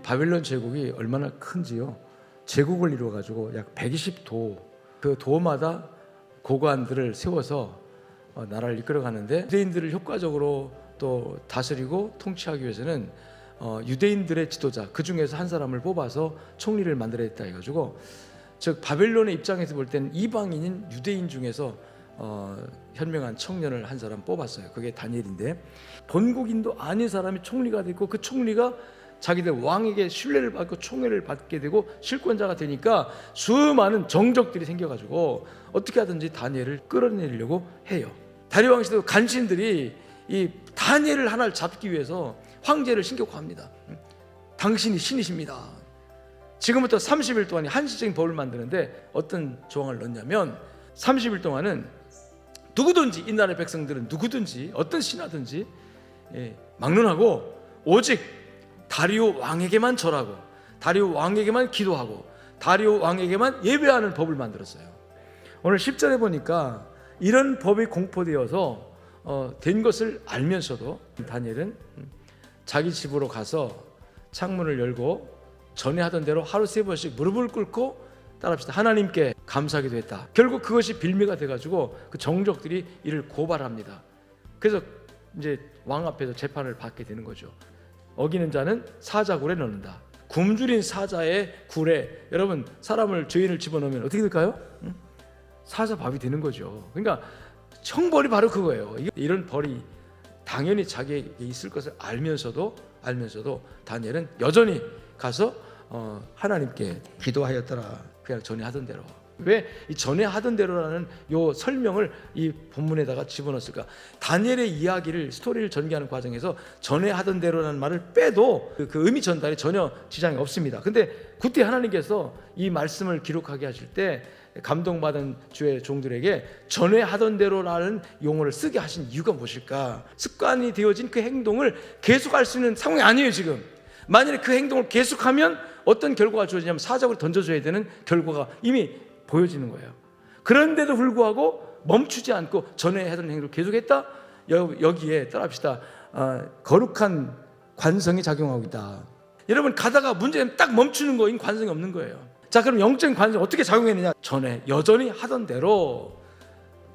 바벨론 제국이 얼마나 큰지요. 제국을 이루어가지고 약 120도, 그 도마다 고관들을 세워서 나라를 이끌어가는데, 유대인들을 효과적으로 또 다스리고 통치하기 위해서는 유대인들의 지도자, 그 중에서 한 사람을 뽑아서 총리를 만들어야 했다 해가지고, 즉 바벨론의 입장에서 볼 때는 이방인인 유대인 중에서 현명한 청년을 한 사람 뽑았어요. 그게 다니엘인데, 본국인도 아닌 사람이 총리가 됐고, 그 총리가 자기들 왕에게 신뢰를 받고 총애를 받게 되고 실권자가 되니까 수많은 정적들이 생겨가지고 어떻게 하든지 다니엘을 끌어내리려고 해요. 다리오 왕 시대도 간신들이 이 다니엘을 하나를 잡기 위해서 황제를 신격화합니다. 당신이 신이십니다. 지금부터 30일 동안 한시적인 법을 만드는데 어떤 조항을 넣냐면, 30일 동안은 누구든지, 이 나라의 백성들은 누구든지 어떤 신하든지 막론하고 오직 다리오 왕에게만 절하고 다리오 왕에게만 기도하고 다리오 왕에게만 예배하는 법을 만들었어요. 오늘 10절에 보니까 이런 법이 공포되어서 된 것을 알면서도 다니엘은 자기 집으로 가서 창문을 열고 전에 하던 대로 하루 3번씩 무릎을 꿇고, 따라합시다, 하나님께 감사하기도 했다. 결국 그것이 빌미가 돼가지고 그 정적들이 이를 고발합니다. 그래서 이제 왕 앞에서 재판을 받게 되는 거죠. 어기는 자는 사자굴에 넣는다. 굶주린 사자의 굴에, 여러분 사람을, 죄인을 집어넣으면 어떻게 될까요? 사자밥이 되는 거죠. 그러니까 형벌이 바로 그거예요. 이런 벌이 당연히 자기에게 있을 것을 알면서도 다니엘은 여전히 가서 하나님께 기도하였더라. 그냥 전에 하던 대로. 왜 이 전에 하던 대로라는 요 설명을 이 본문에다가 집어넣었을까? 다니엘의 이야기를, 스토리를 전개하는 과정에서 전에 하던 대로라는 말을 빼도 그 의미 전달에 전혀 지장이 없습니다. 근데 그때 하나님께서 이 말씀을 기록하게 하실 때 감동받은 주의 종들에게 전에 하던 대로라는 용어를 쓰게 하신 이유가 무엇일까? 습관이 되어진 그 행동을 계속할 수 있는 상황이 아니에요 지금. 만약에 그 행동을 계속하면 어떤 결과가 주어지냐면 사자굴에 던져줘야 되는 결과가 이미 보여지는 거예요. 그런데도 불구하고 멈추지 않고 전에 하던 행동을 계속했다? 여기에 따라합시다, 거룩한 관성이 작용하고 있다. 여러분 가다가 문제는 딱 멈추는 거인 관성이 없는 거예요. 자, 그럼 영적인 관성이 어떻게 작용했느냐? 전에 여전히 하던 대로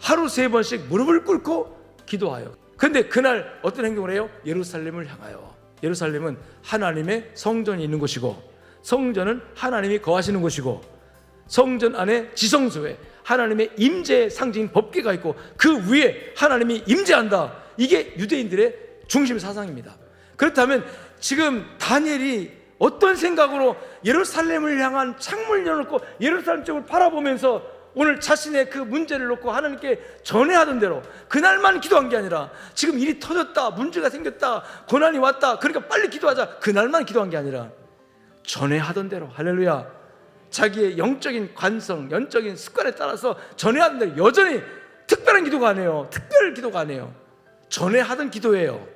하루 3번씩 무릎을 꿇고 기도하여. 근데 그날 어떤 행동을 해요? 예루살렘을 향하여. 예루살렘은 하나님의 성전이 있는 곳이고, 성전은 하나님이 거하시는 곳이고, 성전 안에 지성소에 하나님의 임재의 상징인 법궤가 있고, 그 위에 하나님이 임재한다. 이게 유대인들의 중심 사상입니다. 그렇다면 지금 다니엘이 어떤 생각으로 예루살렘을 향한 창문을 열어놓고 예루살렘 쪽을 바라보면서 오늘 자신의 그 문제를 놓고 하나님께 전해하던 대로 그날만 기도한 게 아니라, 지금 일이 터졌다, 문제가 생겼다, 고난이 왔다, 그러니까 빨리 기도하자, 그날만 기도한 게 아니라 전해하던 대로, 할렐루야, 자기의 영적인 관성, 영적인 습관에 따라서 전해하던 대로 여전히 특별한 기도가 아니에요. 특별 기도가 아니에요. 전해하던 기도예요.